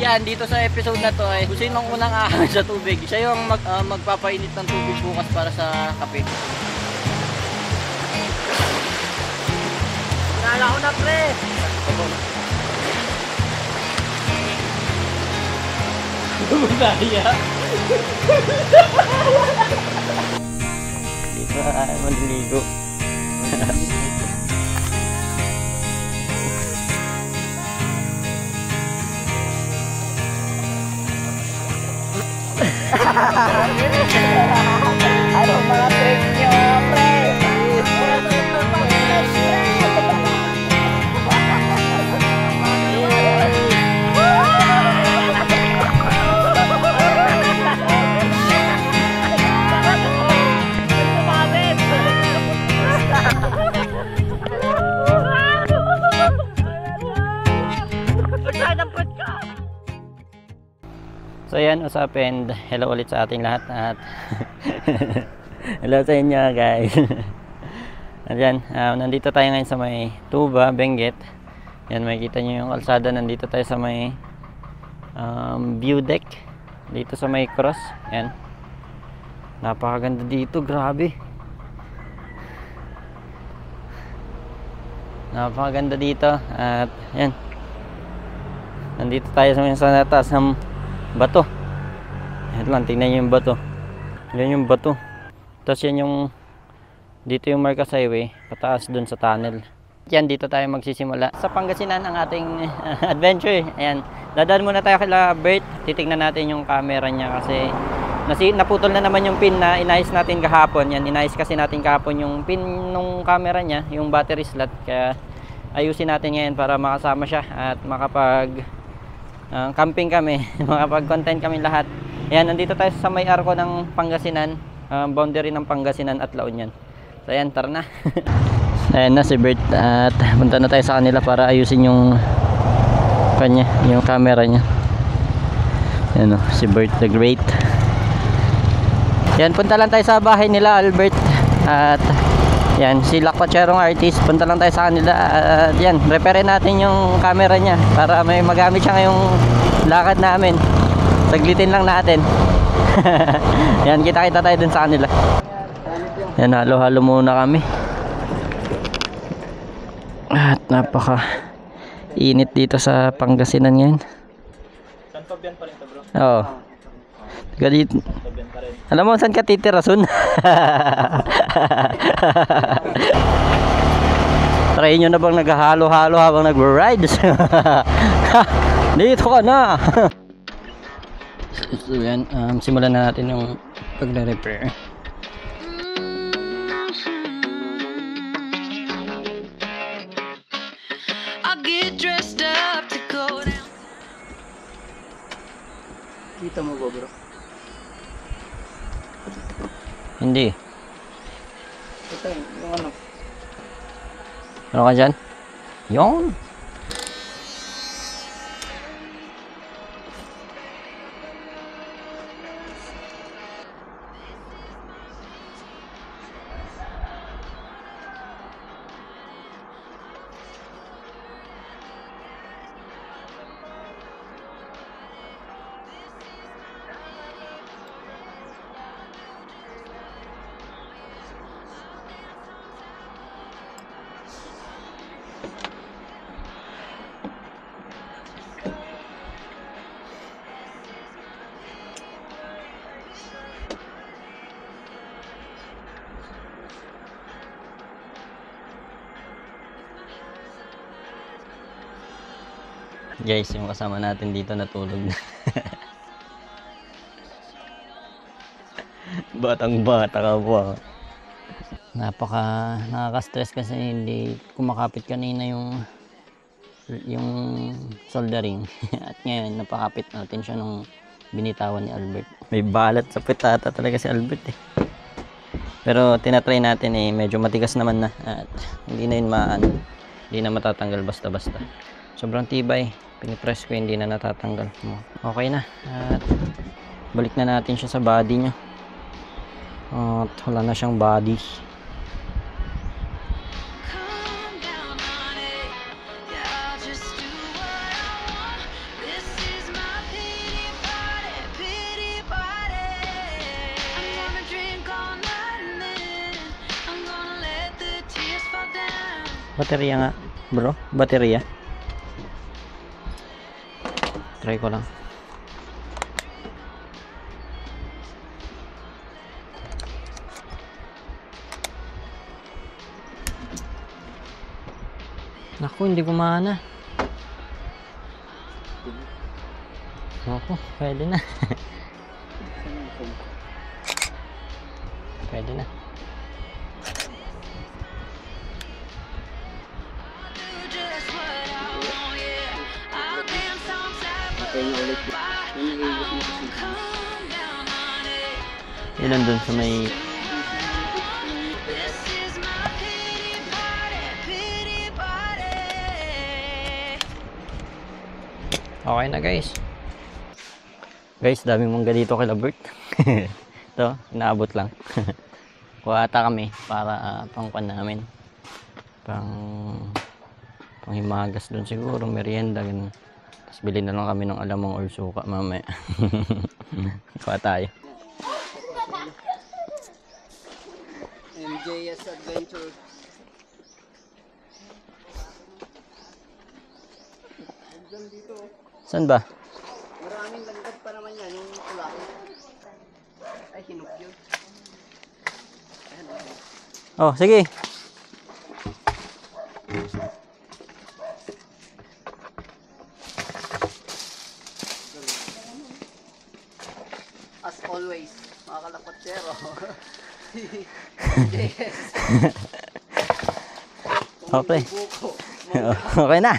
Yan, dito sa episode na to ay kung sinong unang ahon sa tubig, siya yung magpapainit ng tubig bukas para sa kape. Nala ko na, pre! Bumaya! Dito ay manligo. Ano mga trip nyo, pre? So yan, usap and hello ulit sa ating lahat at hello sa inyo guys. Ayan, nandito tayo ngayon sa may Tuba, Benguet. Yan, makikita nyo yung kalsada. Nandito tayo sa may view deck dito sa may cross. Yan, napakaganda dito, grabe. Napakaganda dito at yan, nandito tayo sa taas ng bato. Ito lang, tingnan nyo yung bato. Yan yung bato. Tapos yan yung, dito yung Marcos Highway, pataas dun sa tunnel. Yan, dito tayo magsisimula sa Pangasinan ang ating adventure. Ayan, dadaan muna tayo kila Bert. Titignan natin yung camera niya kasi naputol na naman yung pin na inayos natin kahapon. Yan, inayos kasi natin kahapon yung pin nung camera niya, yung battery slot. Kaya ayusin natin ngayon para makasama siya at makapag camping kami, makapag-content kami lahat. Ayan, nandito tayo sa may arko ng Pangasinan, boundary ng Pangasinan at La Union. So ayan, tara na. Ayan na si Bert at punta na tayo sa kanila para ayusin yung kanya, yung camera niya. Ayan o, si Bert the Great. Ayan, punta lang tayo sa bahay nila Albert at yan, si Lakpacherong artist. Punta lang tayo sa kanila at yan, repair natin yung camera niya para may magamit siya ngayong lakad namin. Saglitin lang natin. Yan, kita-kita tayo dun sa kanila. Yan, halo-halo muna kami. At napaka init dito sa Pangasinan ngayon. San Fabian pa rin to, bro? Oo. Taga dito. Alam mo saan ka titira, Sun? Try nyo na bang naghahalo-halo habang nag-rides? Dito ka na! So yan, simulan na natin yung pagre-repair. Kita mo ba, bro? Hindi. Ito, yung ano? Ano ka dyan? Yon! Guys, yung kasama natin dito natulog na. Batang bata ka po. Nakaka-stress kasi hindi kumakapit kanina yung soldering. At ngayon napakapit natin siya nung binitawan ni Albert. May balat sa pitata talaga si Albert eh. Pero tinatry natin eh, medyo matigas naman na at hindi na yun hindi na matatanggal basta-basta. Sobrang tibay. Pinipress ko, hindi na natatanggal. Okay na. At balik na natin siya sa body niya. At wala na siyang body. Baterya nga, bro. Baterya. Try ko lang. Naku, hindi gumana. Naku, pwede na. Pwede na. Ilan dun sa may okay na guys. Guys, daming mangga dito kay Bert. Ito, inaabot lang. Kuha ata kami para pangkuan namin. Panghimagas doon siguro, merienda ganun. Tapos bilhin na lang kami ng alamang or suka mamaya. Kuha tayo. MJS Adventure. Dito. Saan ba? Maraming langgam pa naman yan, yung kulay. Ay, hinog yun. Oh, sige. As always, mga kalapatsero. Okay. Okay na.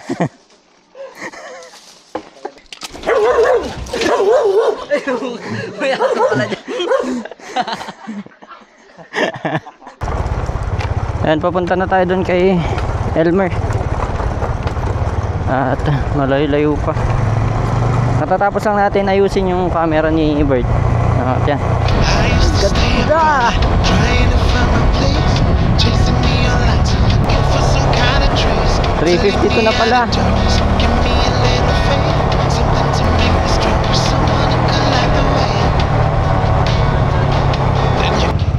May aso pala dyan. Ayan, papunta na tayo doon kay Elmer. At malayo-layo pa. Natatapos lang natin ayusin yung camera ni Bert. Yan. Ganda! 352 na pala.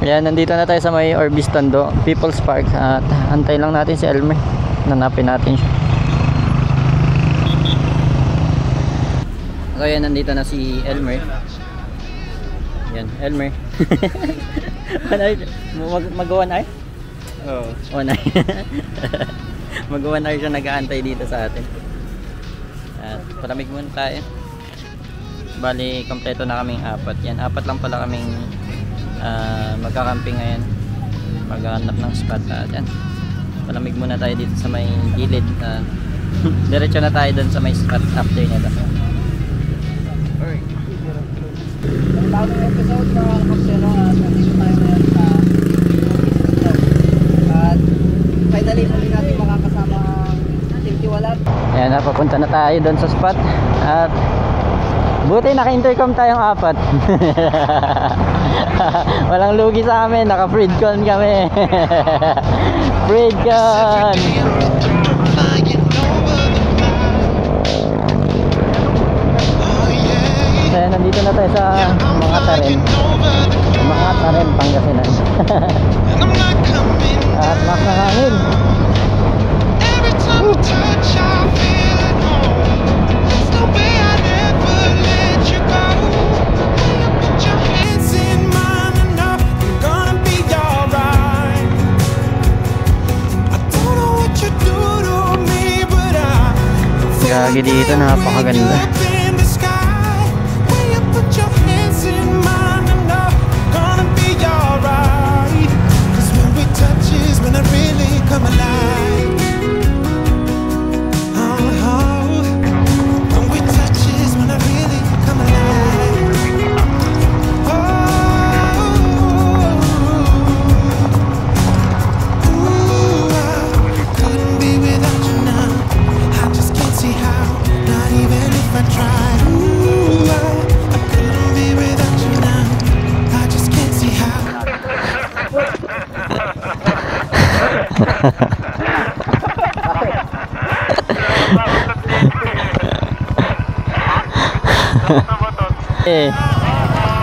Ayan, nandito na tayo sa may Orbis Tondo, People's Park. At antay lang natin si Elmer. Nanapin natin siya. So ayan, nandito na si Elmer. Yan, Elmer. Mag-1 hour? Oo. 1 hour. Mag-1 hour siya nag-aantay dito sa atin. At palamig muna tayo. Bali, kompleto na kaming 4. Yan, 4 lang pala kaming magkakamping ngayon. Maghahanap ng spot. Yan. Palamig muna tayo dito sa may gilid. Diretso na tayo dun sa may spot after nito. Ang bagong episode mga kalapatsero, nandito tayo ngayon sa at finally muli natin makakasama ang Team Tiwalag. Ayan, napapunta na tayo doon sa spot. At buti naka-intercom tayong 4. Walang lugi sa amin, naka-freedcon kami. Freedcon! Kaya nandito na tayo sa mga taren. Mga taren, Pangasinan. At makakangin. Gagi dito, napakaganda.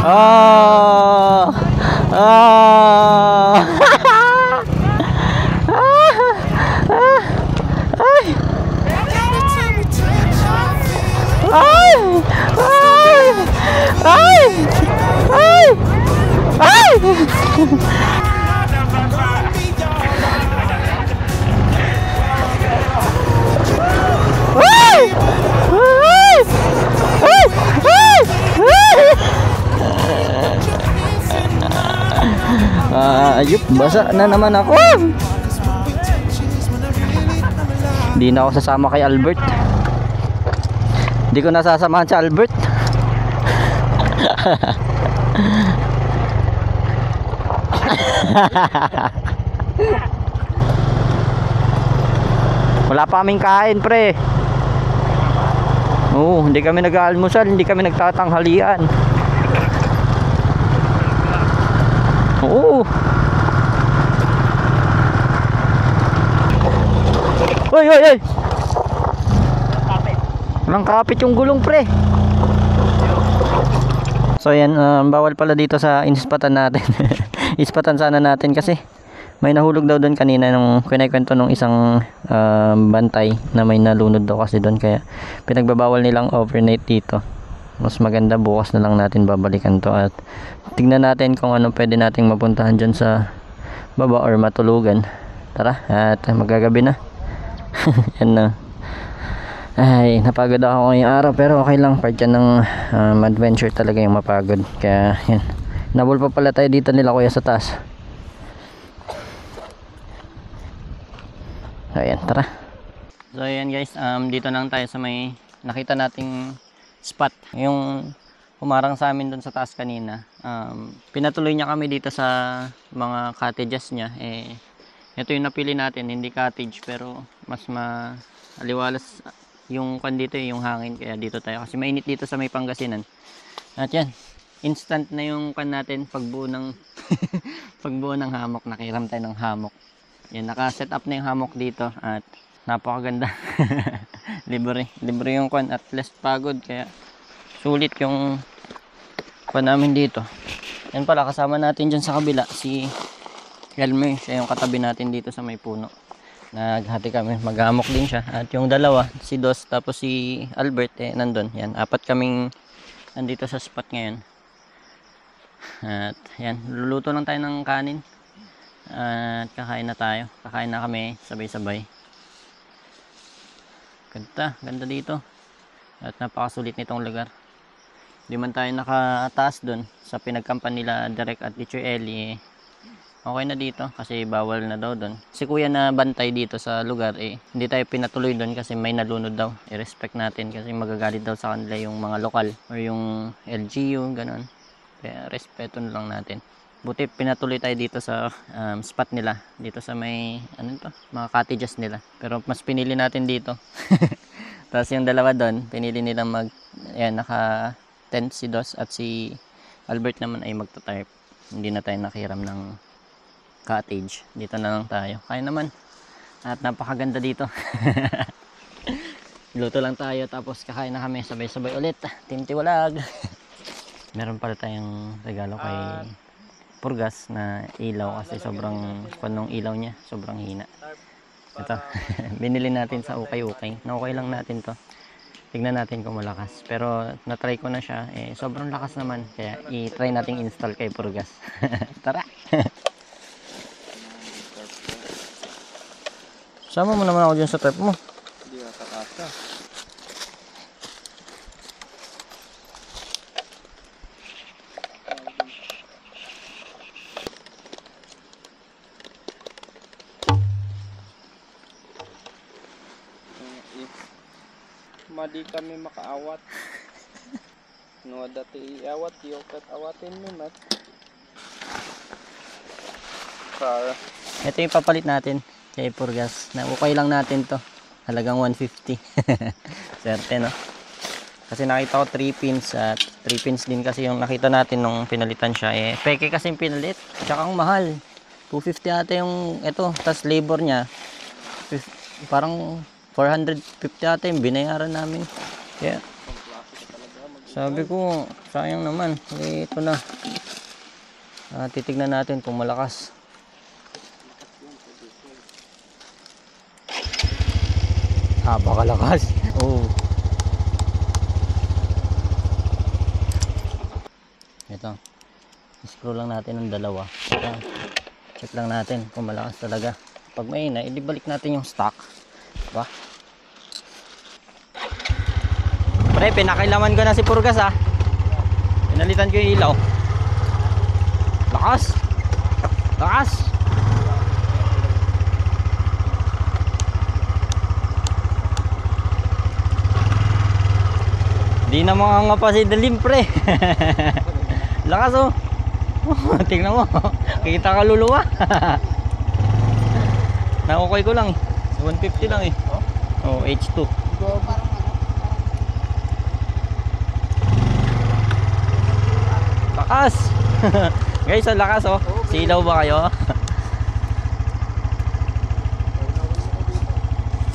Oh! Oh! Ay! Ay! Ay! Ay! Ay! Ay! Ay! Ay! Ay! Ayup, basa na naman ako. Hindi na ako sasama kay Albert. Hindi ko nasasamahan si Albert. Wala pa kaming kain, pre. Oo, hindi kami nag-aalmusal, hindi kami nagtatanghalian. Oo. Oy, oy, oy. Walang kapit yung gulong, pre. So yan, bawal pala dito sa inispatan natin. Ispatan sana natin kasi may nahulog daw doon kanina nung kinikwento nung isang bantay na may nalunod daw kasi doon, kaya pinagbabawal nilang overnight dito. Mas maganda bukas na lang natin babalikan to at tignan natin kung ano pwede nating mapuntahan dyan sa baba or matulugan. Tara, at magagabi na. Yan na. Ay, napagod ako ngayong araw pero okay lang, part yan ng adventure talaga yung mapagod. Kaya yan, nabol pa pala tayo dito nila kuya sa taas. Ayan, tara. So ayan guys, dito lang tayo sa may nakita nating spot. Yung humarang sa amin dun sa taas kanina. Pinatuloy niya kami dito sa mga cottages niya. Ito yung napili natin, hindi cottage pero mas aliwalas yung kan dito, yung hangin, kaya dito tayo kasi mainit dito sa may Pangasinan. At yan, instant na yung kan natin pagbuo ng pagbuo ng hammock. Nakiram tayo ng hammock. Yan, naka-set up na yung hammock dito at napakaganda. libre yung kan at less pagod, kaya sulit yung kan namin dito. Yan pala, kasama natin dyan sa kabila si Elmer, siya yung katabi natin dito sa may puno. Naghati kami, maghamok din siya. At yung dalawa, si Dos tapos si Albert, nandun. Yan, 4 kaming nandito sa spot ngayon. At yan, luluto lang tayo ng kanin. At kakain na tayo. Kakain na kami sabay-sabay. Ganda dito. At napakasulit nitong lugar. Di man tayo nakataas dun sa pinagkampan nila Derek at Teacher Ellie. Okay na dito kasi bawal na daw doon. Si kuya na bantay dito sa lugar, hindi tayo pinatuloy doon kasi may nalunod daw. I-respect natin kasi magagalit daw sa kanila yung mga lokal or yung LGU, ganun. Kaya respeto na lang natin. Buti pinatuloy tayo dito sa spot nila, dito sa may mga cottages nila. Pero mas pinili natin dito. Tapos yung dalawa doon, pinili nilang naka tent si Dos at si Albert naman ay magta-tarp. Hindi na tayo nakiram ng cottage. Dito na lang tayo. Kaya naman. At napakaganda dito. Luto lang tayo tapos kakain na kami sabay-sabay ulit. Tintiwalag. Meron pala tayong regalo kay Purgas na ilaw kasi sobrang panong ilaw niya. Sobrang hina. Ito. Binili natin sa ukay-ukay. Na-ukay lang natin to. Tignan natin kung malakas. Pero na-try ko na siya. Sobrang lakas naman. Kaya i-try nating install kay Purgas. Tara! Sama mo naman ako dyan sa trap mo. Hindi ka kakasa. Madi kami makaawat. No dati iawat yokat awatin mo mat. Ito yung papalit natin kay Purgas. Na okay lang natin to. Halagang 150. Swerte, no? Kasi nakita ko 3 pins at 3 pins din kasi yung nakita natin nung pinalitan siya. Peke kasi yung pinalit. Tsaka ang mahal. 250 ata yung ito. Tapos labor niya. Parang 450 ata yung binayaran namin. Kaya sabi ko, sayang naman. Ito na. Titignan natin kung malakas. Napakalakas. Oh. Ito. Screw lang natin ng dalawa. Ayan. Check lang natin kung malakas talaga. Pag mahina, ibalik natin yung stock. Diba? Pre, pinakailaman ko na si Purgas ha. Pinalitan ko yung ilaw. Lakas! Lakas! Di na makangapa si Dalim, pre. Lakas oh. Tingnan mo. Kita ka luluwa. Nakukoy ko lang. 150 lang eh. Oh, H2. Lakas. Guys, ang lakas oh. Silaw ba kayo?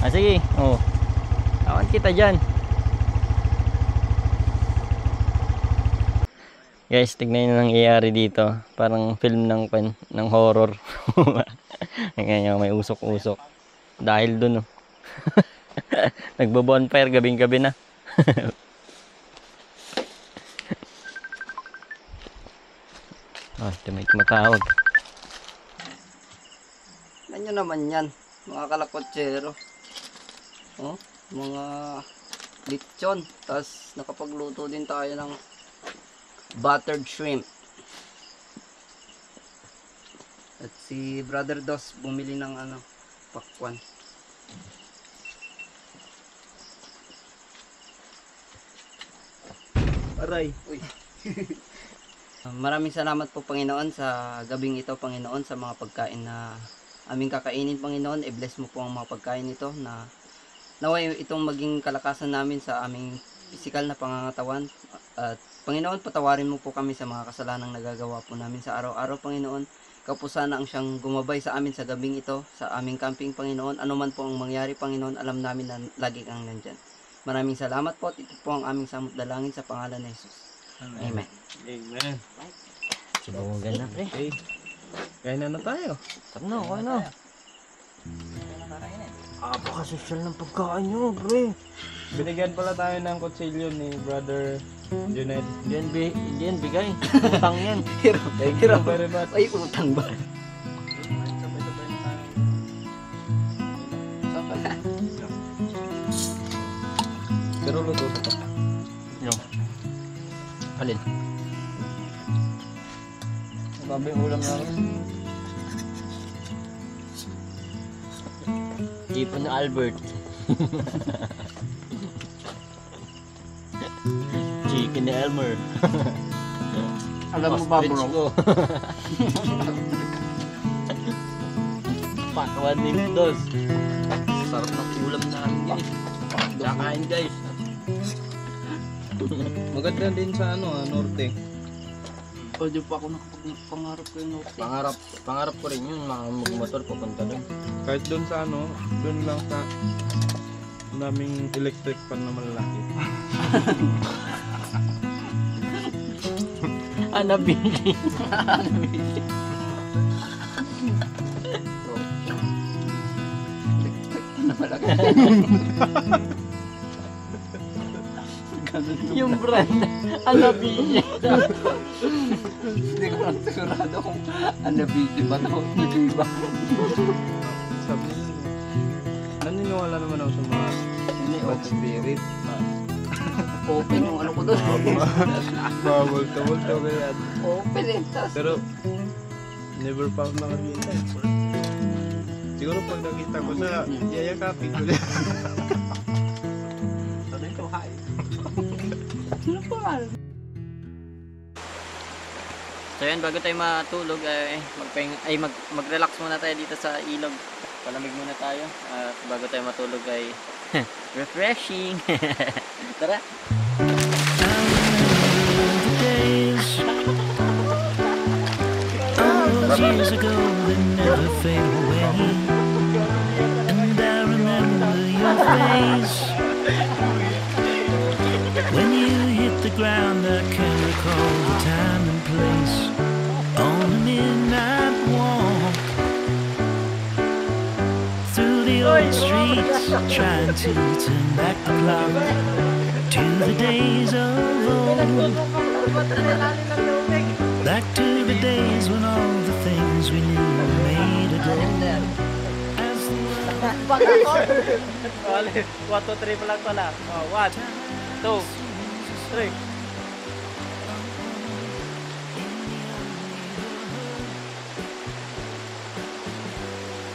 Sige. Oh. Awan kita dyan. Guys, tignan nyo nangyayari dito. Parang film ng horror. Ganyan may usok-usok. Dahil dun, oh. Nagbo-bonfire gabing-gabi na. Ito may tumatawag. Ganyan naman yan, mga kalakotsero. Oh, mga lechon. Tapos nakapagluto din tayo ng buttered shrimp. At si Brother Dos bumili ng pakwan. Aray. Uy. Maraming salamat po Panginoon sa gabing ito, Panginoon, sa mga pagkain na aming kakainin, Panginoon. I-bless mo po ang mga pagkain ito na naway itong maging kalakasan namin sa aming pisikal na pangangatawan. At Panginoon, patawarin mo po kami sa mga kasalanang nagagawa po namin sa araw-araw, Panginoon. Ikaw po sana ang siyang gumabay sa amin sa gabing ito, sa aming camping, Panginoon. Ano man po ang mangyari, Panginoon, alam namin na lagi kang nandyan. Maraming salamat po at ito po ang aming samot dalangin sa pangalan ni Jesus. Amen. Amen. Sibawagan na, pre. Okay. Kain na tayo. Tara na, okay na. Apaka-social ng pagkain nyo, pre. Binigyan pala tayo ng kutsilyo ni Brother Juned. Diyan, bigay. Utang yan. Thank you very much. Ay, utang ba? Pero luto ito. Yung. Alin? Sabi yung ulam namin. Ipon na Albert. Chicken ni Elmer. Alam mo ba, bro? Ko. Pakwan ni Dos. Sarap ng ulam namin guys. Kakain guys. Maganda din sa norte. Pwede pa ako pangarap ko yung norte. Pangarap ko rin yun, magmotor papunta doon. Kahit doon sa doon lang sa daming electric pan na malalaki. Anabili. Yung brand, Anabili. Hindi ko lang sigurado kung Anabili ba na o hindi ba. Sabi niyo, naniniwala naman ako sa mga bad spirit. Open yung ano ko doon. Bawal-tawal kaya. Open eh. Pero, never pa ako nakakita. Siguro pag nakita ko sa yayakapin ko din. Sanay ko kain. Sino pa? So yun, bago tayo matulog, mag-relax muna tayo dito sa ilog. Palamig muna tayo. At bago tayo matulog ay refreshing. Tara! Years ago that never fade away, and I remember your face. When you hit the ground, I can recall the time and place. On a midnight walk through the old streets, trying to turn back the clock to the days of old. Back to the days when all the things we knew were made of gold. As the world 1, 2, 3 pa lang pala. 1, 2, 3.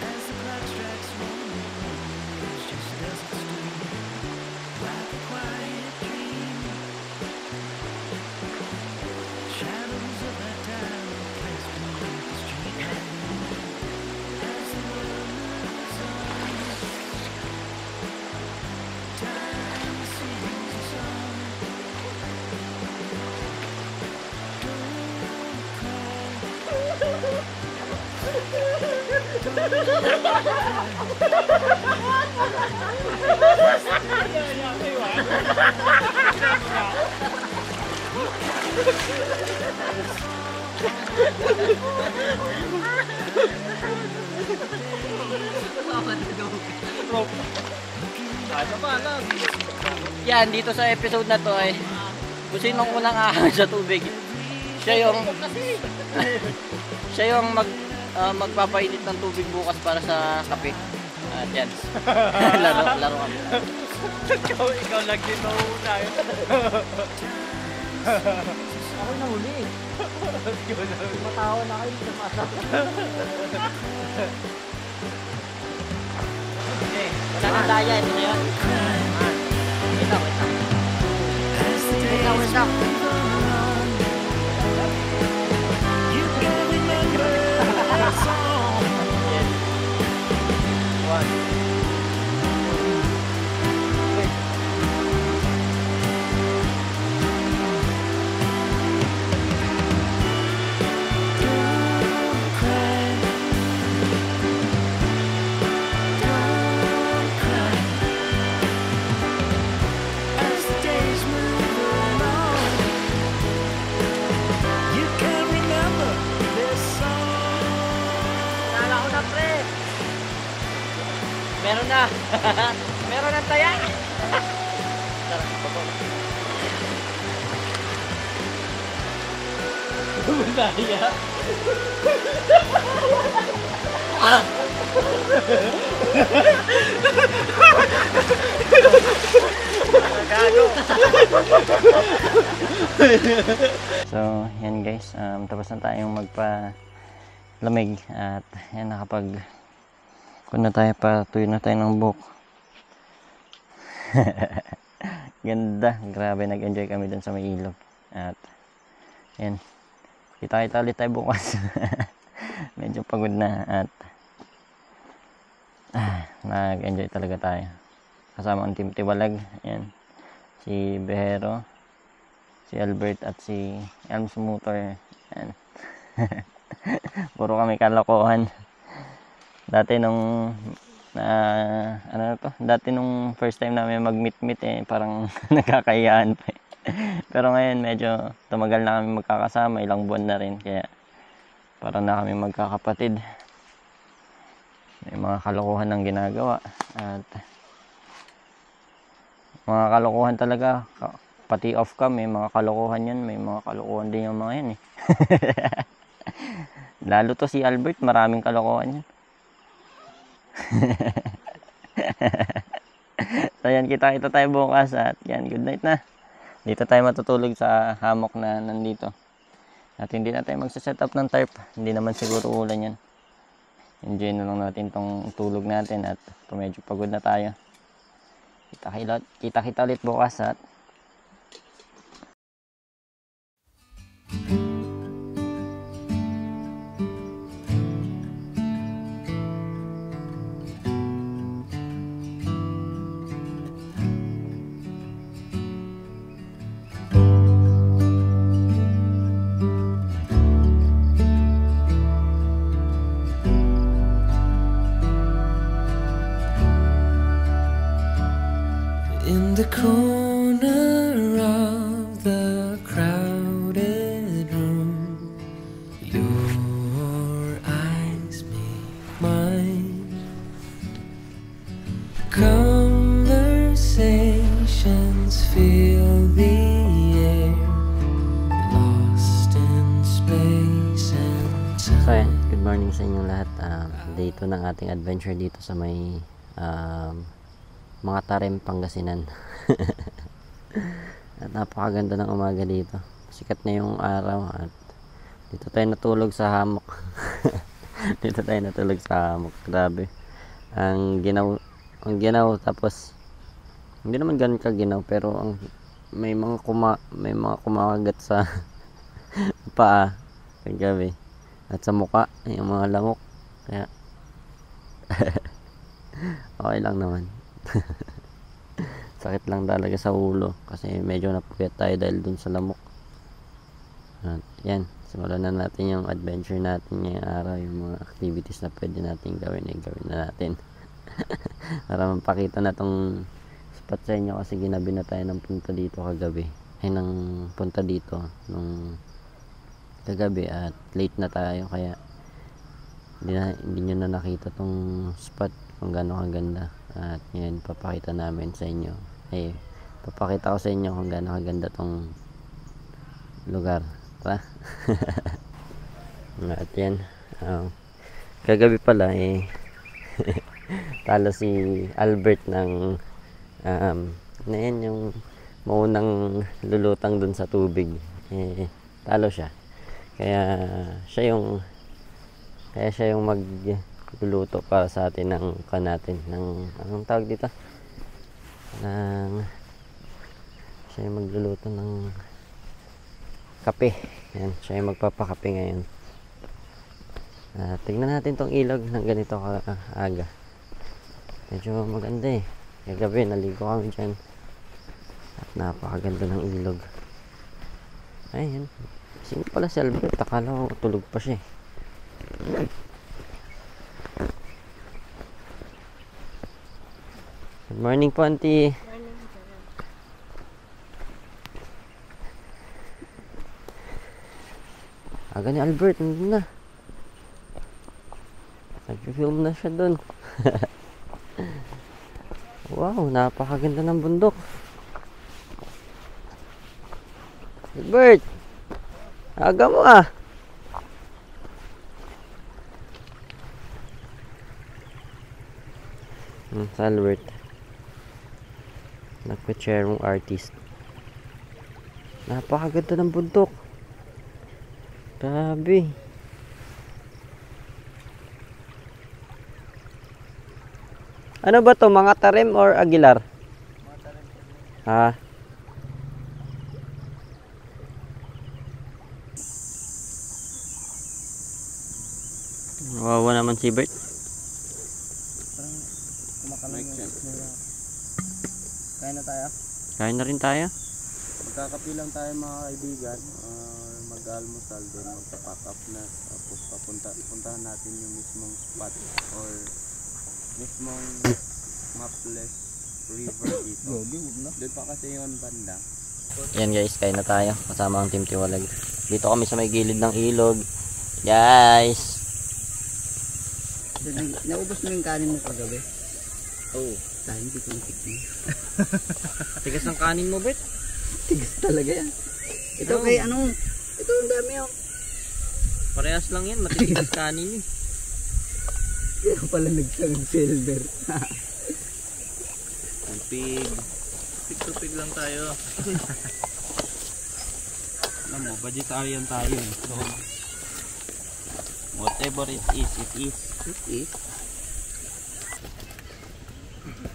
as the clock strikes 1, it's just desert stream, like a quiet dream. Shadows of that time placed beneath the street light. As the world moves on, time sings a song. Yan, dito sa episode na to ay kung sinong unang ahang sa tubig. Siya yung magpapainit ng tubig bukas para sa kape. At yan. laro kami. ikaw lang din mauna. Ako nahuli. Matawa na kayo sa masa. Okay, wala nang daya. Ito na yun. Wait lang. As the days move on, you can remember that song. Yes. 1. Don't cry. Don't cry. As the days move along, you can remember this song. Nala ko na, pre. Meron na. Meron ng taya. Tara, baba. Daya. Gago. So, yan guys. Tapos na tayong magpa-lamig at yan kung na tayo pa, tuyo na tayo ng buhok. Ganda, grabe, nag-enjoy kami dun sa may ilog. At yan, kita-kita ulit tayo bukas. Medyo pagod na at nag-enjoy talaga tayo. Kasama ang Team Tiwalag, yan, si Behero, si Albert at si Elms Motor. Yan. Puro kami kalokohan. Dati nung dati nung first time namin mag-meet parang nakakayaan pa. Pero ngayon medyo tumagal na kami magkakasama, ilang buwan na rin, kaya parang na kami magkakapatid. May mga kalokohan ng ginagawa at mga kalokohan talaga, pati off kami, mga kalokohan yan, may mga kalokohan din yung mga yan eh. Lalo to si Albert, maraming kalokohan yan. So yan, kita tayo bukas at yan, good night na. Dito tayo matutulog sa hammock na nandito. At hindi na tayo magsaset up ng tarp, hindi naman siguro ulan yan. Enjoy na lang natin tong tulog natin at medyo pagod na tayo. Kita ulit bukas at in the corner So ayan, good morning sa inyong lahat. Day 2 ng ating adventure dito sa may mga Tarem, Pangasinan. At napakaganda ng umaga dito. Sikat na yung araw at dito tayo natulog sa hammock. Dito tayo natulog sa hammock. Grabe. Ang ginaw tapos hindi naman ganun kaginaw pero may mga kumakagat sa paa kagabi at sa muka yung mga lamok kaya okay lang naman. Sakit lang talaga sa ulo kasi medyo napuyat tayo dahil dun sa lamok. At yan, simulan na natin yung adventure natin ngayong araw. Yung mga activities na pwede natin gawin ay gawin na natin. Para mapakita na tong spot sa inyo kasi ginabi na tayo ng punta dito kagabi ay ng punta dito nung kagabi at late na tayo kaya hindi nyo na nakita tong spot kung gaano kaganda. At ngayon papakita namin sa inyo papakita ko sa inyo kung gaano kaganda tong lugar. Tara. At yan kagabi pala talo si Albert ng na yan yung maunang lulutang dun sa tubig talo siya kaya siya yung magluluto para sa atin ng kanatin ng anong tawag dito siya yung magluluto ng kape. Yan, siya yung magpapakape ngayon. Tignan natin tong ilog ng ganito kaaga. Medyo maganda kagabi naligo kami dyan at napakaganda ng ilog. Ayun, sino pala si Albert? Akala ko tulog pa siya. Good morning po, auntie. Aga ni Albert, nandun na. Nag-film na siya dun. Wow, napakaganda ng bundok. Albert! Aga mo sa Albert. Nagpa-chair mong artist. Napakaganda ng bundok. Grabe. Ano ba to? Mga Tarem or Aguilar? Mga Tarem. Wawa naman si Bert. Parang kumakalang Kain na tayo? Kain na rin tayo. Magkakapilang tayo mga kaibigan. Mag-almusal din, magpa-pack up na. Tapos puntahan natin yung mismong spot or mismong mapless river dito. Doon pa kasi yun banda. Yan guys, kain na tayo. Kasama ang Team Tiwalag. Dito kami sa may gilid ng ilog. Guys! Naubos mo yung kanin mo kagabi? Oo. Dahil hindi ko natikman. Tigas ng kanin mo, Bert? Tigas talaga yan. Ito kay ito ang dami Parehas lang yan, matitigas kanin Kaya pala nag-silver. Tupig. Tupig lang tayo. Alam mo, vegetarian tayo So, whatever it is, it is. It is.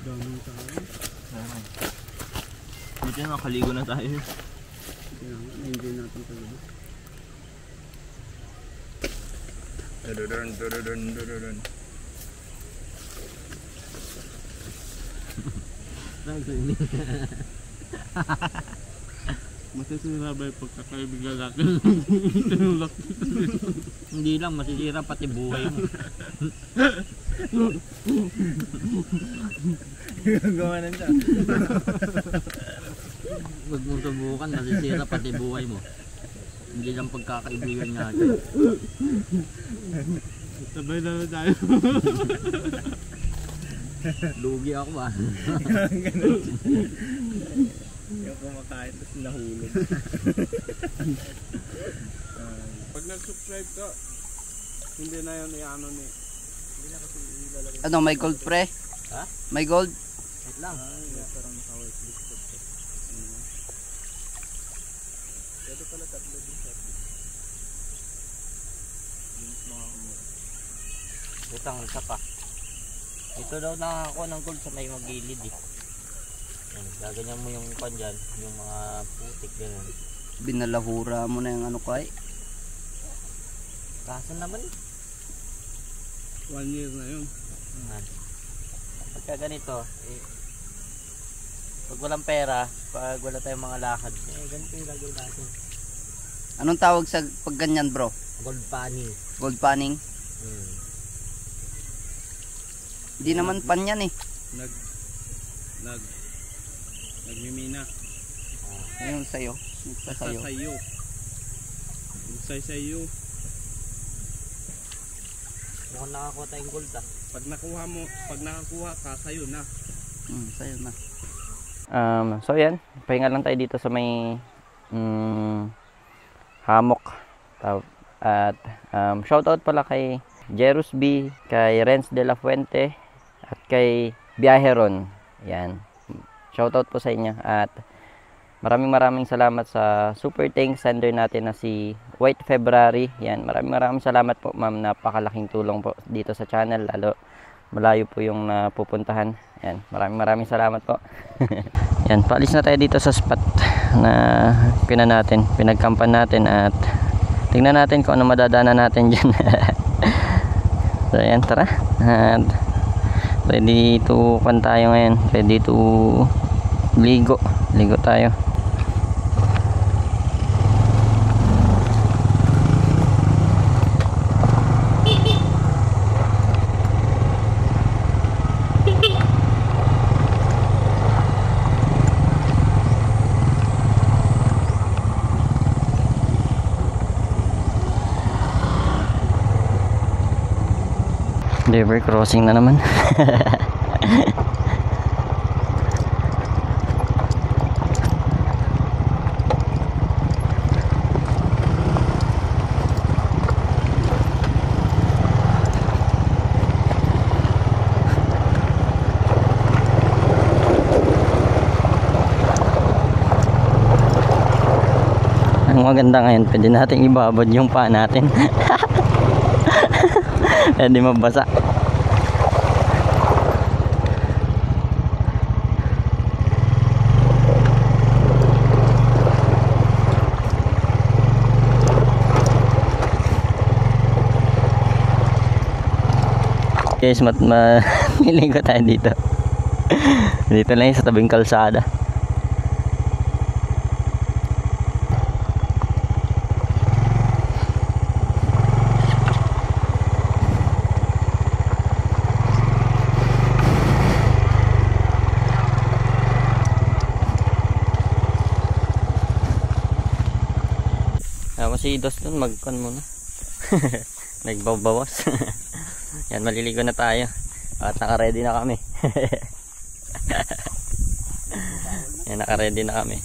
Daming tayo. Buti na, nakaligo na tayo. Na-enjoy natin talaga. Dun. Masisira ba yung pagkakaibigan natin? Hindi lang, masisira pati buhay mo. Gawa na siya. Huwag mong subukan, masisira pati buhay mo. Hindi lang pagkakaibigan natin. Sabay na tayo. Lugi ako ba? Yung kumakain tapos nahulog. Pag nag-subscribe ka, Hindi na yun i-ano ni. Hindi na kasi ilalagay. Ano, may gold pre? Ha? May gold? Wait lang. Parang naka-white list ko. Pwede pala tatlo din sa Ito ang isa pa. Ito daw nakakuha ng gold sa may magilid eh. Yan, gaganyan mo yung pan dyan, yung mga putik gano'n. Binalahura mo na yung ano ko ay. Kaso naman eh. 1 year na yun. Pagka ganito, eh, pag walang pera, pag wala tayong mga lakad, eh ganito yung gagawin natin. Anong tawag sa pag ganyan bro? Gold panning. Gold panning? Hmm. Hindi naman pan yan eh. Nagmimina. Ayun sa'yo. Sa'yo. Sasayo. Sasayo. Mukhang nakakuha tayong gold ah. Pag nakakuha ka, sayo na. Sa'yo na. So yan, pahinga lang tayo dito sa may hamok. At shoutout pala kay Jerus B, kay Renz de la Fuente, at kay Biaheron. Yan. Shoutout po sa inyo. At maraming salamat sa super thanks sender natin na si White February. Yan. Maraming salamat po ma'am. Napakalaking tulong po dito sa channel. Lalo malayo po yung napupuntahan. Yan. Maraming salamat po. Yan. Paalis na tayo dito sa spot na pinagkampan natin. At tingnan natin kung ano madadaanan natin dyan. So yan, tara. At ready to pan tayo ngayon. Ready to ligo tayo. River crossing na naman. Ang maganda ngayon, pwede natin ibabad yung paa natin. Hindi mabasa. Guys, niligo tayo dito. Dito lang sa tabing kalsada. Si Dos dun, magkon muna. Nagbabawas. Yan, maliligo na tayo. At naka-ready na kami. Yan, naka-ready na kami.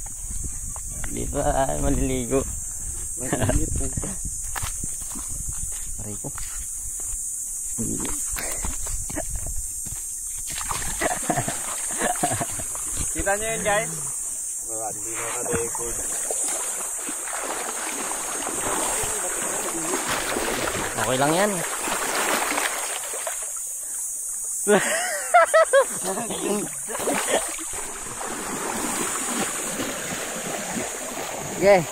Dito maliligo. Aray ko. Kita nyo yun guys? Hindi na ka-record. Okay lang yan. Okay.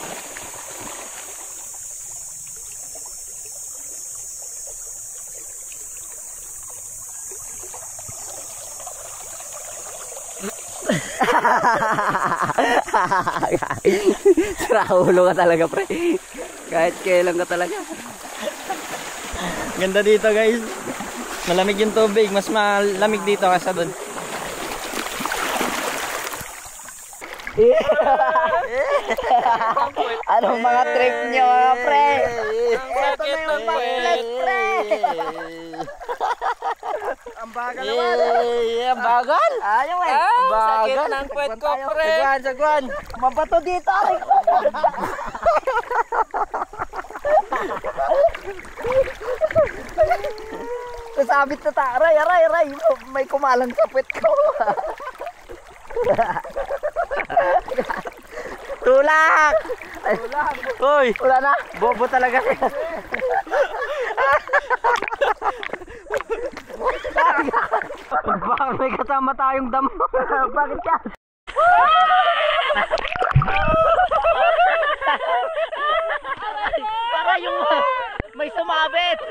Siraulo ka talaga pre. Kahit kailan ka talaga. Ganda dito guys. Malamig yung tubig. Mas malamig dito kaysa doon. Anong mga trip nyo mga pre? Ito na yung pag-bless pre. Ang bagal naman. Ang bagal? Ayaw eh. Ang bagal. ng puwet ko pre. Sagwan. Mabato dito. Sasabit na ta. Aray, aray, aray. May kumalang sa puwet ko. Tulak! Tulak! Hoy! Wala na. Bobo talaga siya. Baka may kasama tayong damo. Bakit ka? Para yung may sumabit.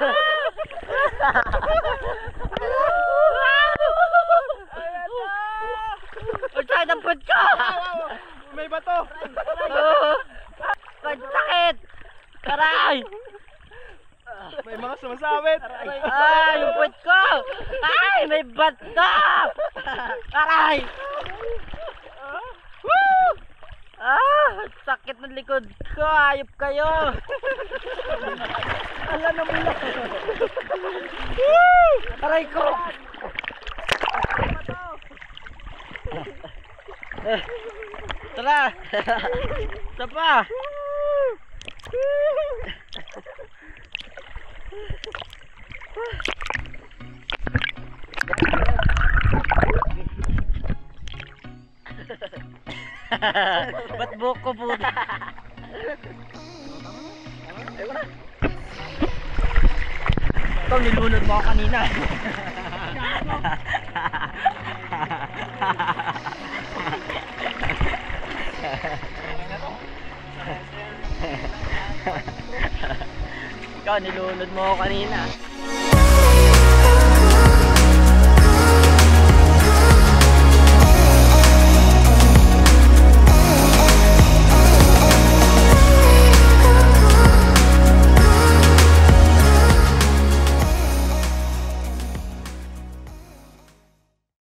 Ang sakit ng puwet ko. May bato! Ang sakit. Aray! May mga sumasabit! Ay, yung puwet ko. Ay, may bato. Aray! Ang sakit ng likod ko. Ayop kayo. Ala na mula. Aray ko. Tara. Isa pa. Ba't buhok ko puta? Ikaw nilunod mo ako kanina. Ikaw nilunod mo ako kanina.